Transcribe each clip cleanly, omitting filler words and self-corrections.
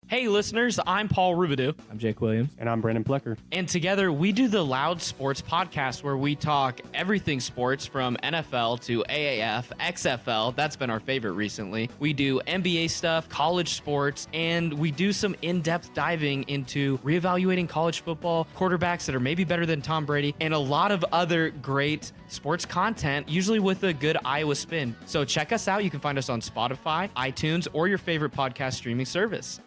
Hey listeners, I'm Paul Rubidoux. I'm Jake Williams. And I'm Brandon Plecker. And together we do the Loud Sports Podcast, where we talk everything sports from NFL to AAF, XFL. That's been our favorite recently. We do NBA stuff, college sports, and we do some in-depth diving into reevaluating college football, quarterbacks that are maybe better than Tom Brady, and a lot of other great sports content, usually with a good Iowa spin. So check us out. You can find us on Spotify, iTunes, or your favorite podcast streaming service.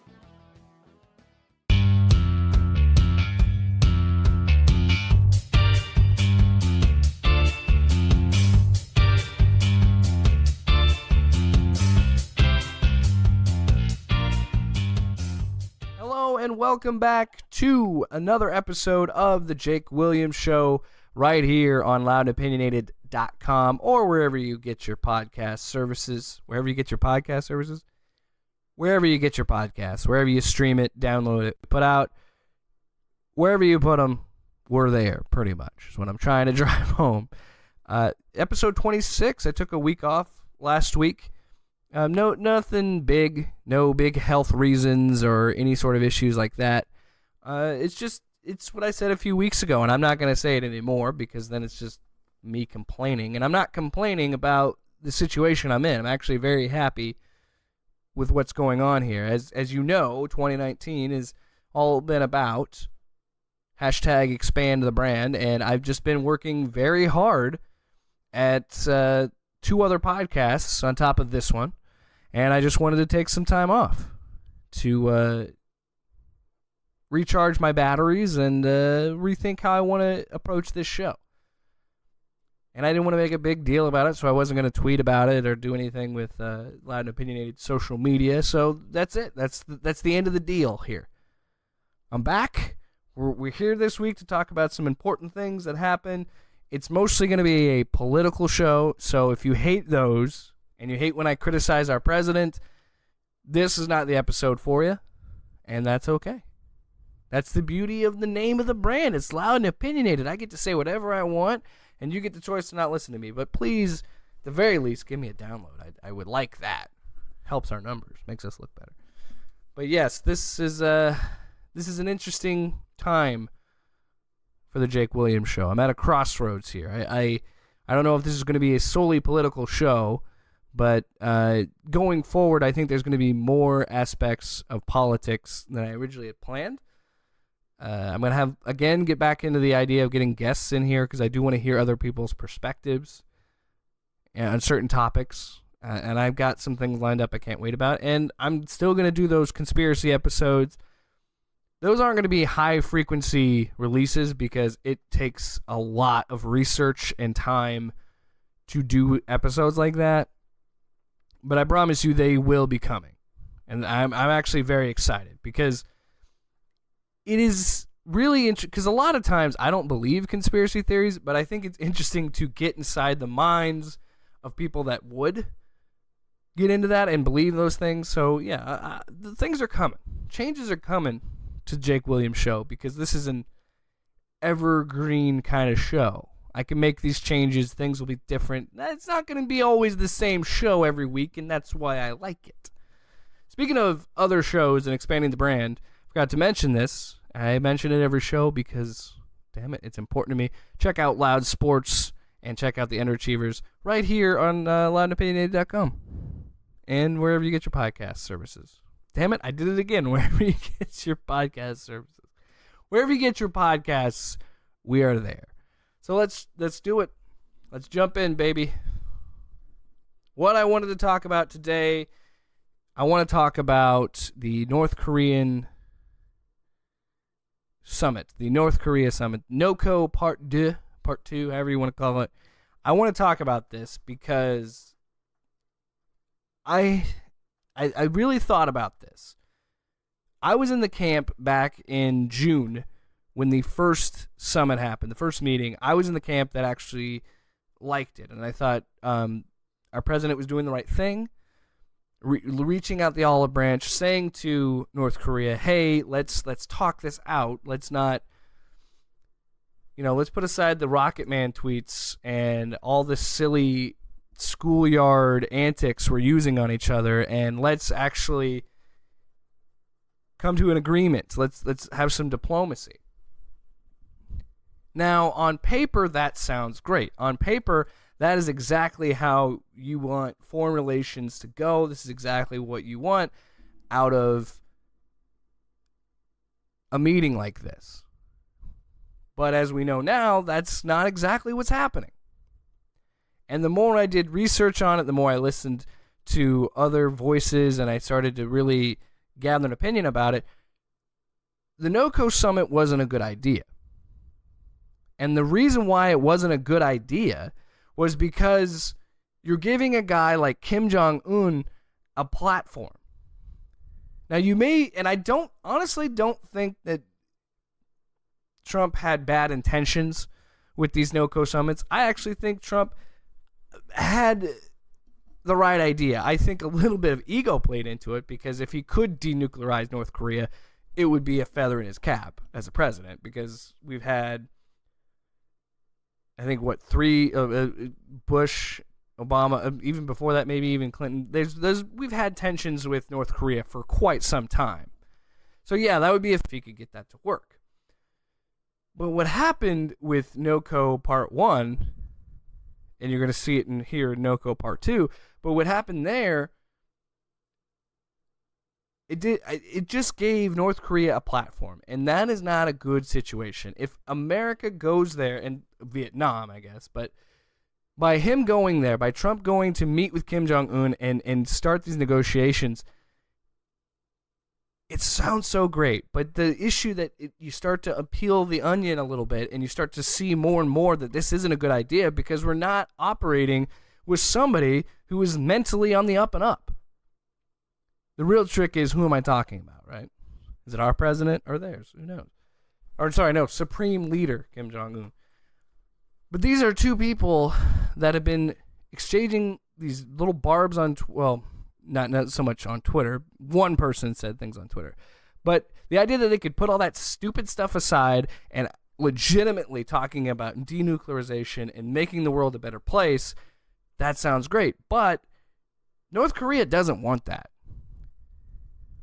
And welcome back to another episode of the Jake Williams Show right here on loudandopinionated.com or wherever you get your podcast services. Wherever you get your podcast services? Wherever you get your podcasts. Wherever you stream it, download it, put out. Wherever you put them, we're there, pretty much, is what I'm trying to drive home. Episode 26, I took a week off last week. Nothing big, no big health reasons or any sort of issues like that. It's what I said a few weeks ago, and I'm not going to say it anymore because then it's just me complaining. And I'm not complaining about the situation I'm in. I'm actually very happy with what's going on here. As you know, 2019 has all been about hashtag expand the brand, and I've just been working very hard at two other podcasts on top of this one. And I just wanted to take some time off to recharge my batteries and rethink how I want to approach this show. And I didn't want to make a big deal about it, so I wasn't going to tweet about it or do anything with Loud and Opinionated social media. So that's it. That's the end of the deal here. I'm back. We're here this week to talk about some important things that happen. It's mostly going to be a political show, so if you hate those, and you hate when I criticize our president, this is not the episode for you, and that's okay. That's the beauty of the name of the brand. It's loud and opinionated. I get to say whatever I want, and you get the choice to not listen to me. But please, at the very least, give me a download. I would like that. Helps our numbers. Makes us look better. But yes, this is an interesting time for the Jake Williams Show. I'm at a crossroads here. I don't know if this is going to be a solely political show, but going forward, I think there's going to be more aspects of politics than I originally had planned. I'm going to get back into the idea of getting guests in here because I do want to hear other people's perspectives on certain topics. And I've got some things lined up I can't wait about. And I'm still going to do those conspiracy episodes. Those aren't going to be high-frequency releases because it takes a lot of research and time to do episodes like that. But I promise you they will be coming. And I'm actually very excited because it is really interesting. Because a lot of times I don't believe conspiracy theories, but I think it's interesting to get inside the minds of people that would get into that and believe those things. So, yeah, the things are coming. Changes are coming to Jake Williams Show because this is an evergreen kind of show. I can make these changes. Things will be different. It's not going to be always the same show every week, and that's why I like it. Speaking of other shows and expanding the brand, I forgot to mention this. I mention it every show because, damn it, it's important to me. Check out Loud Sports and check out the Underachievers right here on loudandopinionated.com and wherever you get your podcast services. Damn it, I did it again. Wherever you get your podcast services. Wherever you get your podcasts, we are there. So let's do it. Let's jump in, baby. What I wanted to talk about today, I want to talk about the North Korean Summit, the North Korea Summit, NOKO Part 2, however you want to call it. I want to talk about this because I really thought about this. I was in the camp back in June when the first summit happened, the first meeting. I was in the camp that actually liked it, and I thought our president was doing the right thing, reaching out the olive branch, saying to North Korea, hey, let's talk this out. Let's not, let's put aside the Rocket Man tweets and all the silly schoolyard antics we're using on each other, and let's actually come to an agreement. Let's have some diplomacy. Now, on paper, that sounds great. On paper, that is exactly how you want foreign relations to go. This is exactly what you want out of a meeting like this. But as we know now, that's not exactly what's happening. And the more I did research on it, the more I listened to other voices and I started to really gather an opinion about it, the NOKO Summit wasn't a good idea. And the reason why it wasn't a good idea was because you're giving a guy like Kim Jong-un a platform. Now you may, and I honestly don't think that Trump had bad intentions with these NOKO summits. I actually think Trump had the right idea. I think a little bit of ego played into it because if he could denuclearize North Korea, it would be a feather in his cap as a president because we've had, I think, three Bush, Obama, even before that, maybe even Clinton. We've had tensions with North Korea for quite some time. So yeah, that would be if he could get that to work. But what happened with NOKO Part 1, and you're going to see it in here in NOKO Part 2, but what happened there, it just gave North Korea a platform, and that is not a good situation. If America goes there, and Vietnam, I guess, but by him going there, by Trump going to meet with Kim Jong-un and start these negotiations, it sounds so great, but the issue that you start to peel the onion a little bit and you start to see more and more that this isn't a good idea because we're not operating with somebody who is mentally on the up and up. The real trick is, who am I talking about, right? Is it our president or theirs? Who knows? Supreme Leader Kim Jong-un. But these are two people that have been exchanging these little barbs on, not so much on Twitter. One person said things on Twitter. But the idea that they could put all that stupid stuff aside and legitimately talking about denuclearization and making the world a better place, that sounds great. But North Korea doesn't want that.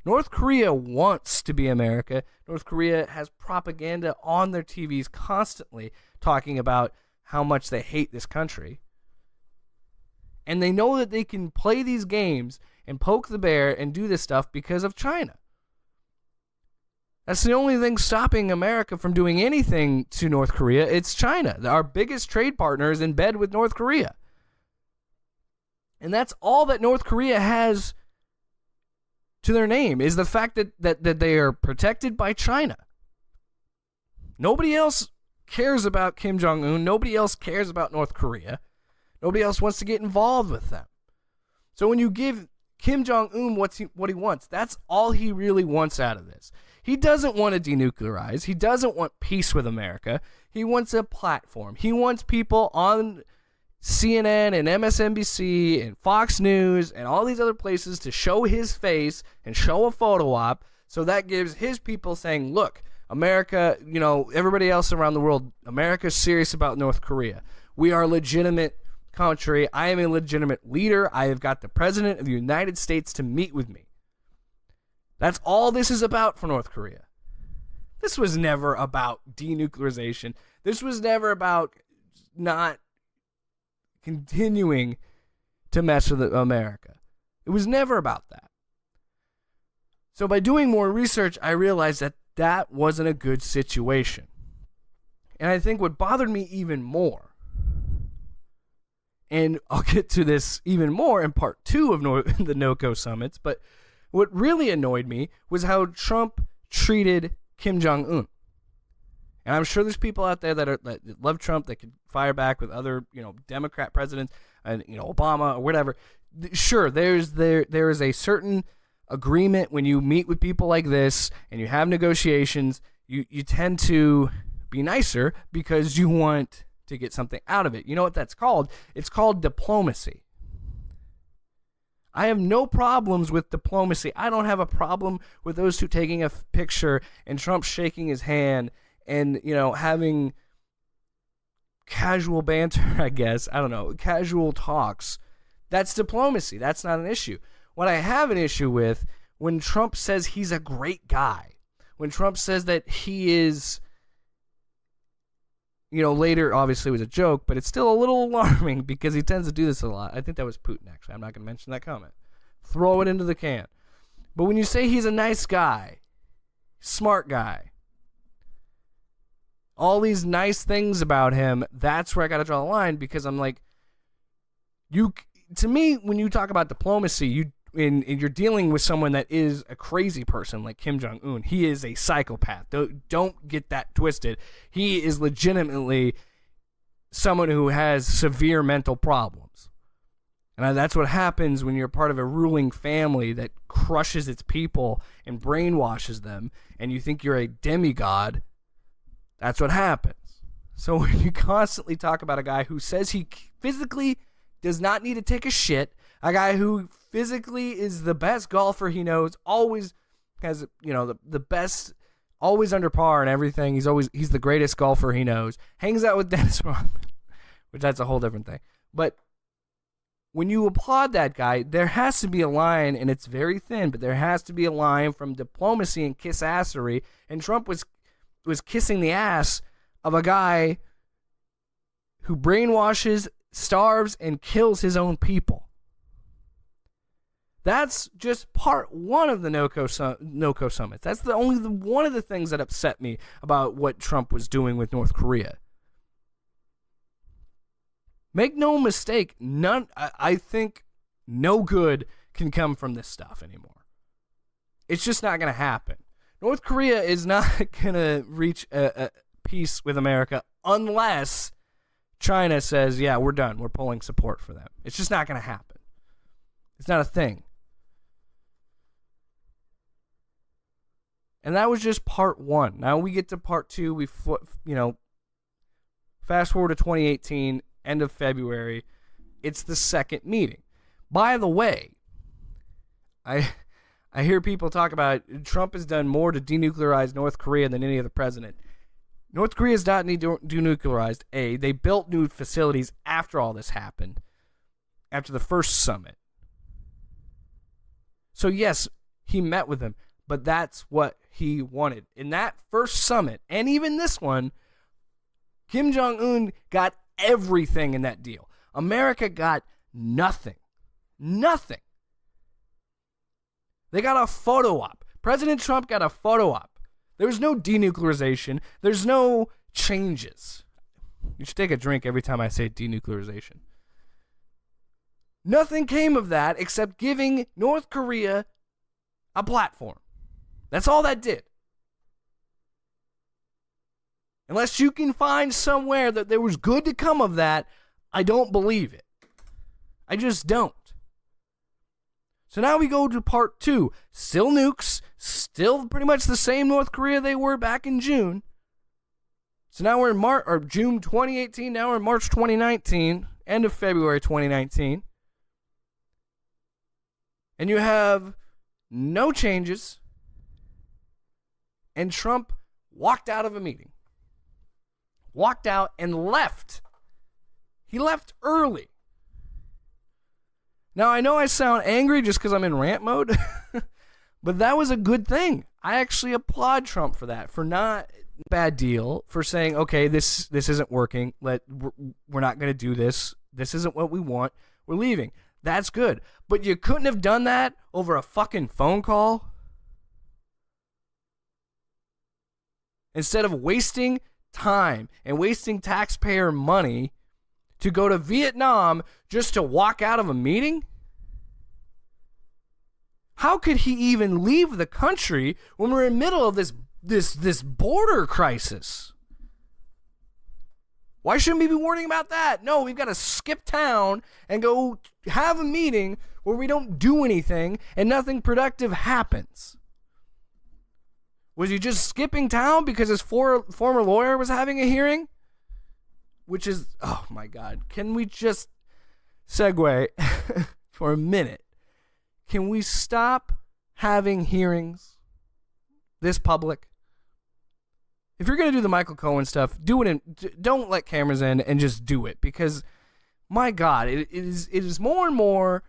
North Korea wants to be America. North Korea has propaganda on their TVs constantly talking about how much they hate this country. And they know that they can play these games and poke the bear and do this stuff because of China. That's the only thing stopping America from doing anything to North Korea. It's China. Our biggest trade partner is in bed with North Korea. And that's all that North Korea has to their name, is the fact that they are protected by China. Nobody else cares about Kim Jong-un. Nobody else cares about North Korea. Nobody else wants to get involved with them. So when you give Kim Jong-un what he wants, that's all he really wants out of this. He doesn't want to denuclearize. He doesn't want peace with America. He wants a platform. He wants people on CNN and MSNBC and Fox News and all these other places to show his face and show a photo op. So that gives his people saying, look, America, everybody else around the world, America's serious about North Korea. We are a legitimate country. I am a legitimate leader. I have got the president of the United States to meet with me. That's all this is about for North Korea. This was never about denuclearization. This was never about not continuing to mess with America. It was never about that. So by doing more research, I realized that wasn't a good situation. And I think what bothered me even more, and I'll get to this even more in part 2 of the NOKO summits, but what really annoyed me was how Trump treated Kim Jong-un. And I'm sure there's people out there that love Trump that could fire back with other, Democrat presidents and, Obama or whatever. Sure, there is a certain agreement when you meet with people like this and you have negotiations. You tend to be nicer because you want to get something out of it. You know what that's called? It's called diplomacy. I have no problems with diplomacy. I don't have a problem with those two taking a picture and Trump shaking his hand and, having casual banter, I guess. I don't know, casual talks. That's diplomacy. That's not an issue. What I have an issue with when Trump says he's a great guy, when Trump says that he is, later obviously it was a joke, but it's still a little alarming because he tends to do this a lot. I think that was Putin, actually. I'm not going to mention that comment. Throw it into the can. But when you say he's a nice guy, smart guy, all these nice things about him, that's where I got to draw the line, because I'm like, to me, when you talk about diplomacy, you're dealing with someone that is a crazy person like Kim Jong-un. He is a psychopath. Don't get that twisted. He is legitimately someone who has severe mental problems. And that's what happens when you're part of a ruling family that crushes its people and brainwashes them, and you think you're a demigod. That's what happens. So when you constantly talk about a guy who says he physically does not need to take a shit, a guy who physically is the best golfer he knows, always has, the best, always under par and everything. He's the greatest golfer he knows. Hangs out with Dennis Rodman, which that's a whole different thing. But when you applaud that guy, there has to be a line, and it's very thin, but there has to be a line from diplomacy and kiss-assery. And Trump was kissing the ass of a guy who brainwashes, starves, and kills his own people. That's just part one of the NOKO Summit. That's one of the things that upset me about what Trump was doing with North Korea. Make no mistake, I think no good can come from this stuff anymore. It's just not going to happen. North Korea is not going to reach a peace with America unless China says, yeah, we're done. We're pulling support for them. It's just not going to happen. It's not a thing. And that was just part one. Now we get to part two. We, fast forward to 2018, end of February. It's the second meeting. By the way, I hear people talk about Trump has done more to denuclearize North Korea than any other president. North Korea does not need denuclearized. They built new facilities after all this happened, after the first summit. So yes, he met with them, but that's what he wanted. In that first summit, and even this one, Kim Jong-un got everything in that deal. America got nothing. Nothing. They got a photo op. President Trump got a photo op. There was no denuclearization. There's no changes. You should take a drink every time I say denuclearization. Nothing came of that except giving North Korea a platform. That's all that did. Unless you can find somewhere that there was good to come of that, I don't believe it. I just don't. So now we go to part two. Still nukes, still pretty much the same North Korea they were back in June. So now we're in June 2018, now we're in March 2019, end of February 2019. And you have no changes. And Trump walked out of a meeting. Walked out and left. He left early. Now, I know I sound angry just because I'm in rant mode, but that was a good thing. I actually applaud Trump for that, for not bad deal, for saying, okay, this isn't working. We're not going to do this. This isn't what we want. We're leaving. That's good. But you couldn't have done that over a fucking phone call? Instead of wasting time and wasting taxpayer money to go to Vietnam just to walk out of a meeting? How could he even leave the country when we're in the middle of this border crisis? Why shouldn't we be worrying about that? No, we've got to skip town and go have a meeting where we don't do anything and nothing productive happens. Was he just skipping town because his former lawyer was having a hearing? Which is, oh my God, can we just segue for a minute? Can we stop having hearings this public? If you're going to do the Michael Cohen stuff, don't let cameras in and just do it, because my God, it is more and more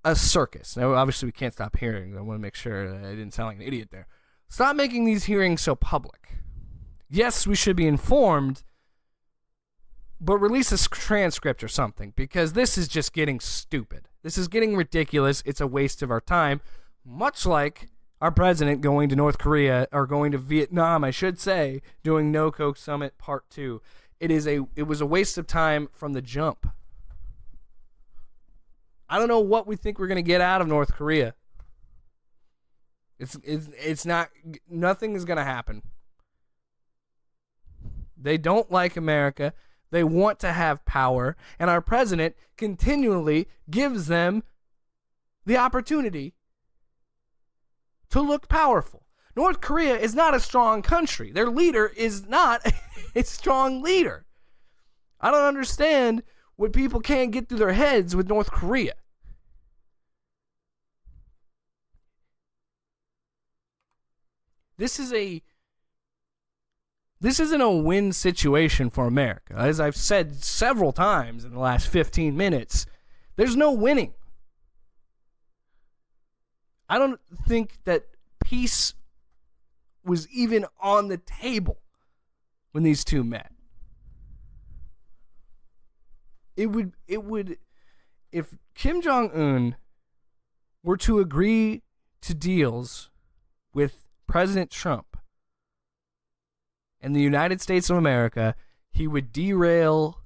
a circus. Now, obviously, we can't stop hearing. I want to make sure that I didn't sound like an idiot there. Stop making these hearings so public. Yes, we should be informed, but release a transcript or something, because this is just getting stupid. This is getting ridiculous. It's a waste of our time, much like our president going to North Korea, or going to Vietnam, I should say, doing NOKO Summit Part 2. It was a waste of time from the jump. I don't know what we think we're going to get out of North Korea. It's not, nothing is going to happen. They don't like America. They want to have power, and our president continually gives them the opportunity to look powerful. North Korea is not a strong country. Their leader is not a strong leader. I don't understand what people can't get through their heads with North Korea. This isn't a win situation for America. As I've said several times in the last 15 minutes, there's no winning. I don't think that peace was even on the table when these two met. It would if Kim Jong-un were to agree to deals with President Trump and the United States of America, he would derail.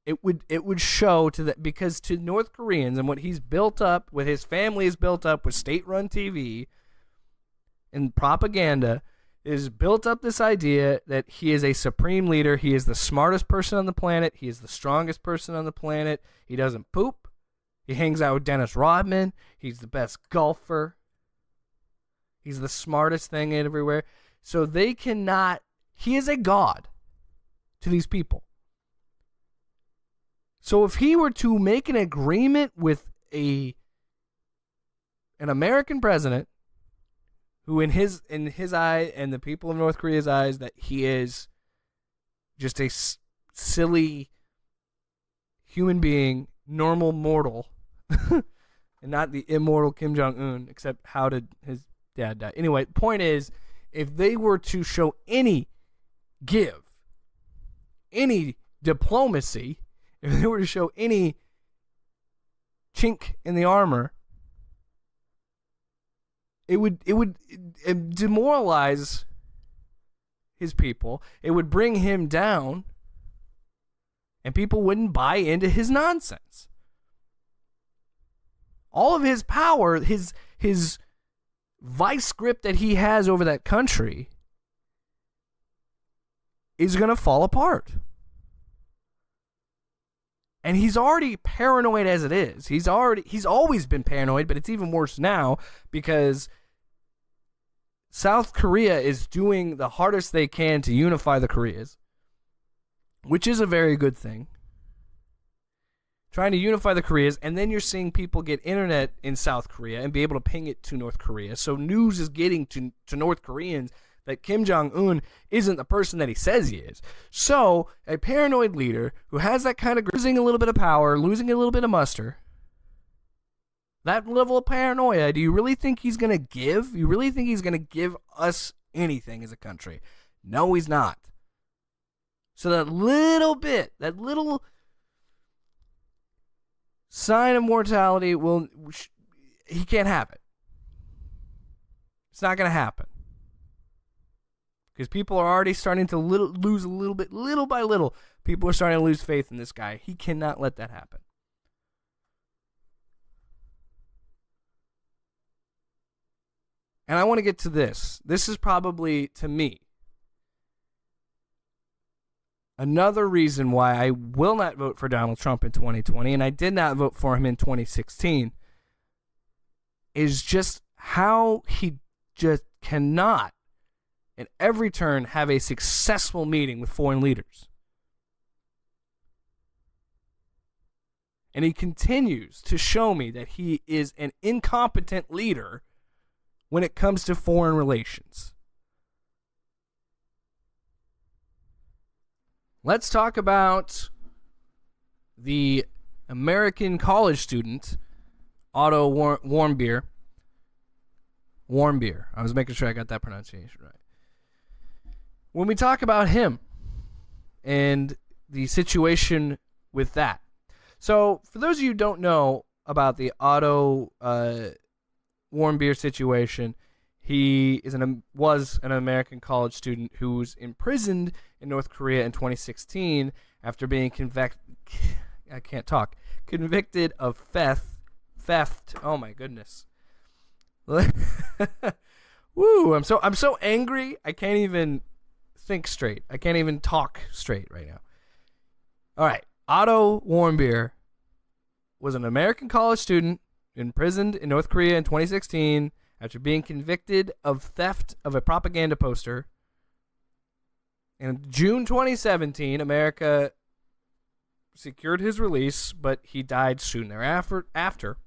It would show to that, because to North Koreans and what he's built up, what his family has built up with state-run TV and propaganda, is built up this idea that he is a supreme leader. He is the smartest person on the planet. He is the strongest person on the planet. He doesn't poop. He hangs out with Dennis Rodman. He's the best golfer. He's the smartest thing everywhere. So they cannot, he is a god to these people. So if he were to make an agreement with an American president, who in his eye and the people of North Korea's eyes, that he is just a silly human being, normal mortal, and not the immortal Kim Jong-un, except how did his dad die? Anyway, the point is, if they were to show any diplomacy, if they were to show any chink in the armor, it would demoralize his people. It would bring him down, and people wouldn't buy into his nonsense. All of his power, his vice grip that he has over that country, is going to fall apart. And he's already paranoid as it is. He's always been paranoid, but it's even worse now because South Korea is doing the hardest they can to unify the Koreas, which is a very good thing. Trying to unify the Koreas, and then you're seeing people get internet in South Korea and be able to ping it to North Korea. So news is getting to North Koreans that Kim Jong-un isn't the person that he says he is. So a paranoid leader who has that kind of losing a little bit of power, losing a little bit of muster, that level of paranoia, do you really think he's going to give? You really think he's going to give us anything as a country? No, he's not. So that little sign of mortality, he can't have it. It's not going to happen. Because people are already starting to lose a little bit, little by little. People are starting to lose faith in this guy. He cannot let that happen. And I want to get to this. This is probably, to me, another reason why I will not vote for Donald Trump in 2020, and I did not vote for him in 2016, is just how he just cannot, at every turn, have a successful meeting with foreign leaders. And he continues to show me that he is an incompetent leader when it comes to foreign relations. Let's talk about the American college student Otto Warmbier. Warmbier. I was making sure I got that pronunciation right. When we talk about him and the situation with that. So, for those of you who don't know about the Otto Warmbier situation, he was an American college student who was imprisoned in North Korea in 2016 after being convicted of theft. Oh my goodness. Woo! I'm so angry. I can't even think straight. I can't even talk straight right now. All right. Otto Warmbier was an American college student imprisoned in North Korea in 2016 after being convicted of theft of a propaganda poster. In June 2017, America secured his release, but he died soon thereafter.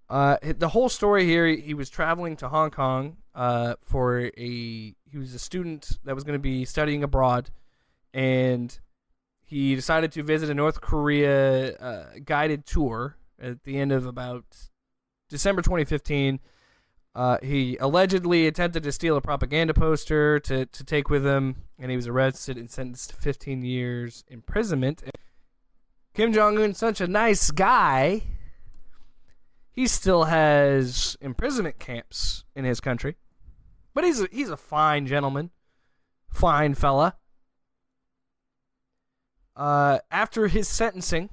The whole story here, he was traveling to Hong Kong he was a student that was going to be studying abroad, and he decided to visit a North Korea guided tour at the end of about December 2015. He allegedly attempted to steal a propaganda poster to take with him, and he was arrested and sentenced to 15 years imprisonment. Kim Jong-un, such a nice guy, he still has imprisonment camps in his country. But he's a fine gentleman, fine fella. After his sentencing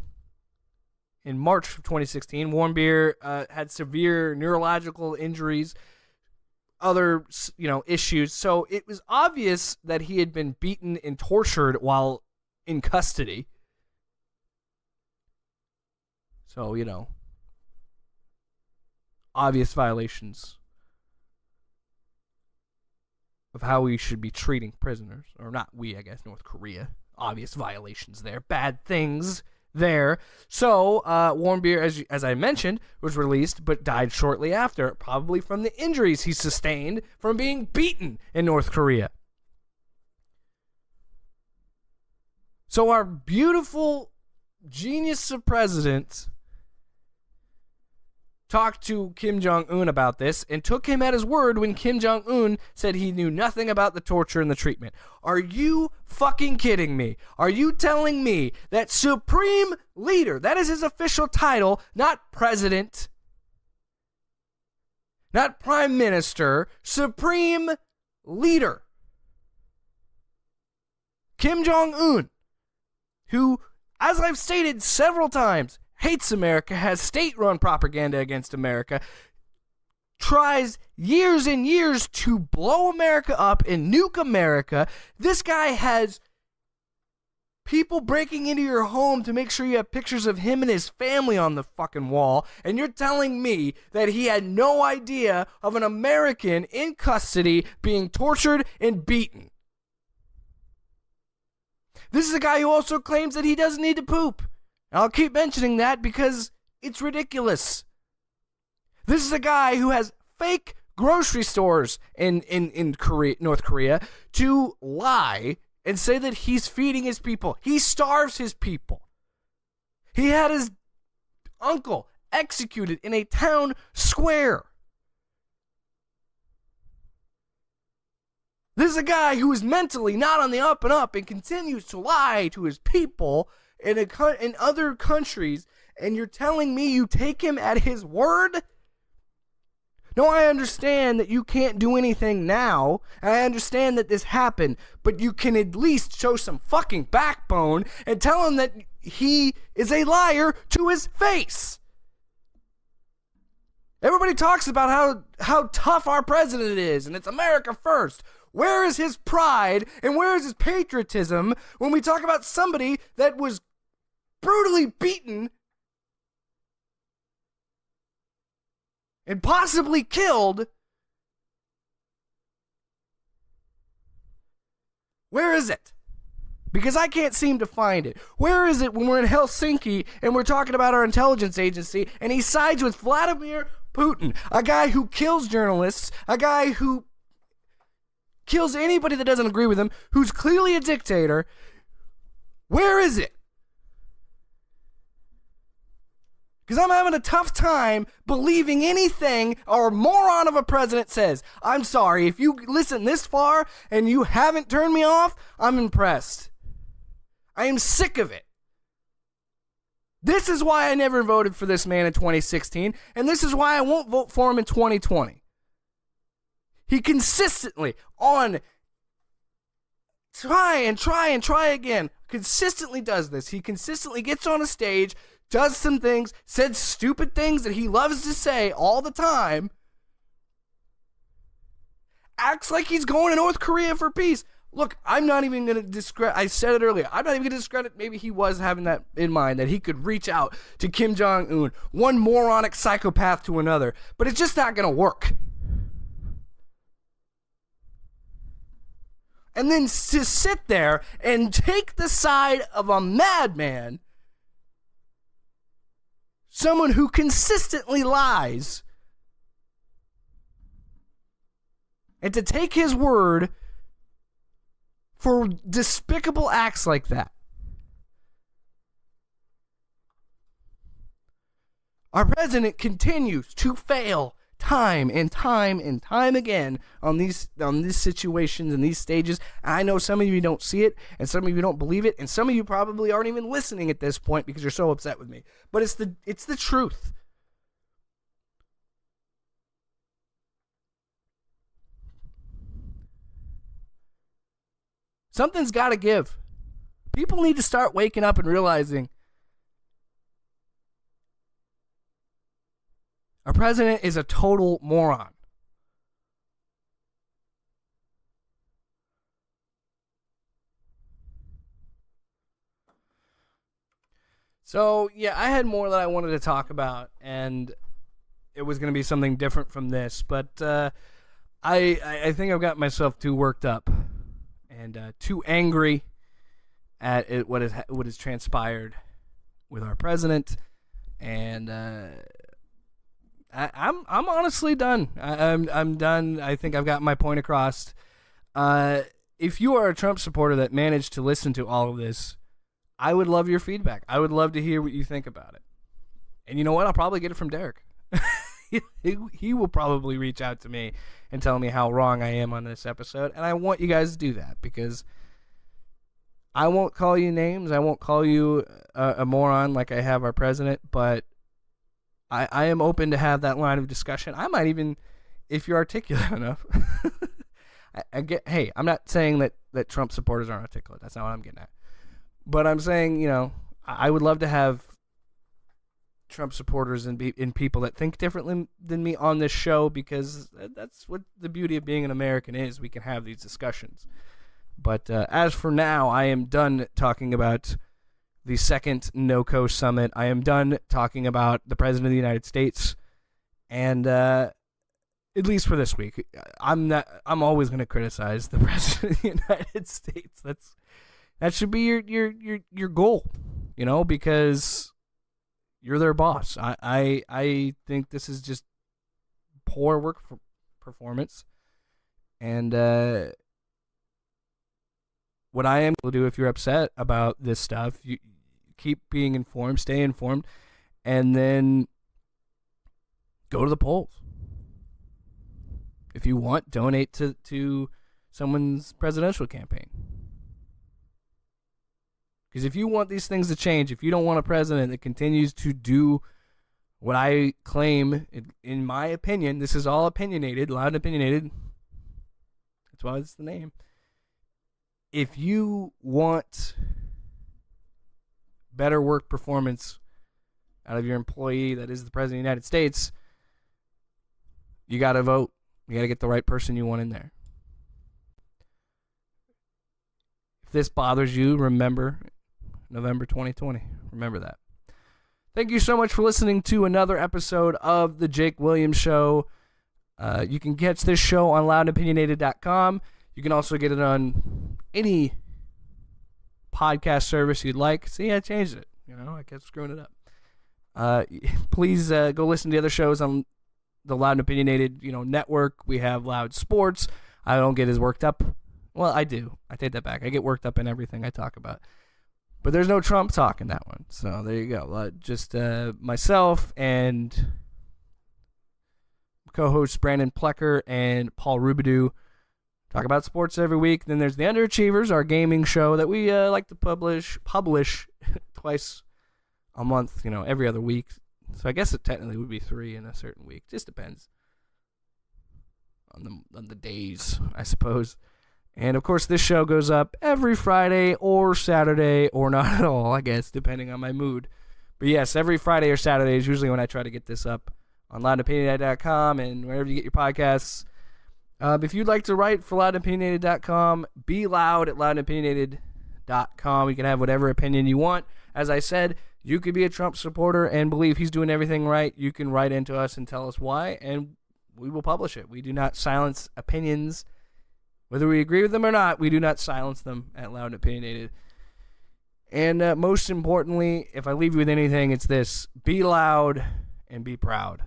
in March of 2016, Warmbier had severe neurological injuries, other issues. So it was obvious that he had been beaten and tortured while in custody. So, obvious violations of how we should be treating prisoners. Or not we, I guess, North Korea. Obvious violations there. Bad things there. So, Warmbier, as I mentioned, was released but died shortly after, probably from the injuries he sustained from being beaten in North Korea. So our beautiful genius of president talked to Kim Jong-un about this and took him at his word when Kim Jong-un said he knew nothing about the torture and the treatment. Are you fucking kidding me? Are you telling me that Supreme Leader, that is his official title, not President, not Prime Minister, Supreme Leader, Kim Jong-un, who, as I've stated several times, hates America, has state-run propaganda against America, tries years and years to blow America up and nuke America. This guy has people breaking into your home to make sure you have pictures of him and his family on the fucking wall, and you're telling me that he had no idea of an American in custody being tortured and beaten. This is a guy who also claims that he doesn't need to poop. I'll keep mentioning that because it's ridiculous. This is a guy who has fake grocery stores in North Korea to lie and say that he's feeding his people. He starves his people. He had his uncle executed in a town square. This is a guy who is mentally not on the up and up and continues to lie to his people in other countries, and you're telling me you take him at his word? No, I understand that you can't do anything now, and I understand that this happened, but you can at least show some fucking backbone and tell him that he is a liar to his face. Everybody talks about how tough our president is, and it's America first. Where is his pride and where is his patriotism when we talk about somebody that was brutally beaten and possibly killed? Where is it? Because I can't seem to find it. Where is it when we're in Helsinki and we're talking about our intelligence agency and he sides with Vladimir Putin, a guy who kills journalists, a guy who kills anybody that doesn't agree with him, who's clearly a dictator? Where is it? Because I'm having a tough time believing anything our moron of a president says. I'm sorry. If you listen this far and you haven't turned me off, I'm impressed. I am sick of it. This is why I never voted for this man in 2016, and this is why I won't vote for him in 2020. He consistently, on try again, consistently does this. He consistently gets on a stage, does some things, said stupid things that he loves to say all the time, acts like he's going to North Korea for peace. Look, I'm not even going to discredit, I said it earlier, I'm not even going to discredit, maybe he was having that in mind, that he could reach out to Kim Jong-un, one moronic psychopath to another, but it's just not going to work. And then to sit there and take the side of a madman, someone who consistently lies, and to take his word for despicable acts like that. Our president continues to fail time and time and time again on these situations and these stages. I know some of you don't see it, and some of you don't believe it, and some of you probably aren't even listening at this point because you're so upset with me. But it's the truth. Something's got to give. People need to start waking up and realizing our president is a total moron. So, yeah, I had more that I wanted to talk about, and it was going to be something different from this, but I think I've got myself too worked up and too angry at it, what has transpired with our president, and I'm honestly done. I'm done. I think I've got my point across. If you are a Trump supporter that managed to listen to all of this, I would love your feedback. I would love to hear what you think about it. And you know what? I'll probably get it from Derek. He will probably reach out to me and tell me how wrong I am on this episode. And I want you guys to do that because I won't call you names. I won't call you a moron like I have our president. But I am open to have that line of discussion. I might even, if you're articulate enough. Hey, I'm not saying that Trump supporters aren't articulate. That's not what I'm getting at. But I'm saying, I would love to have Trump supporters and people that think differently than me on this show, because that's what the beauty of being an American is. We can have these discussions. But as for now, I am done talking about the second NOKO Summit. I am done talking about the President of the United States. And at least for this week, I'm always going to criticize the President of the United States. That should be your goal, because you're their boss. I think this is just poor work performance. And what I am going to do, if you're upset about this stuff, you keep being informed, stay informed, and then go to the polls. If you want, donate to someone's presidential campaign. Because if you want these things to change, if you don't want a president that continues to do what I claim, in my opinion, this is all opinionated, loud and opinionated. That's why it's the name. If you want better work performance out of your employee that is the President of the United States, you got to vote. You got to get the right person you want in there. If this bothers you, remember November 2020. Remember that. Thank you so much for listening to another episode of The Jake Williams Show. You can catch this show on loudandopinionated.com. You can also get it on any podcast service you'd like. See, I changed it. I kept screwing it up. Please go listen to the other shows on the Loud and Opinionated network. We have Loud Sports. I don't get as worked up. Well, I do. I take that back. I get worked up in everything I talk about. But there's no Trump talk in that one. So there you go. Just myself and co-hosts Brandon Plecker and Paul Rubidoux talk about sports every week. Then there's the Underachievers, our gaming show that we like to publish twice a month, every other week. So I guess it technically would be 3 in a certain week. Just depends on the days, I suppose. And, of course, this show goes up every Friday or Saturday or not at all, I guess, depending on my mood. But, yes, every Friday or Saturday is usually when I try to get this up on loudandopinionated.com and wherever you get your podcasts. If you'd like to write for loudandopinionated.com, be loud at loudandopinionated.com. You can have whatever opinion you want. As I said, you could be a Trump supporter and believe he's doing everything right. You can write into us and tell us why, and we will publish it. We do not silence opinions. Whether we agree with them or not, we do not silence them at Loud and Opinionated. And most importantly, if I leave you with anything, it's this: be loud and be proud.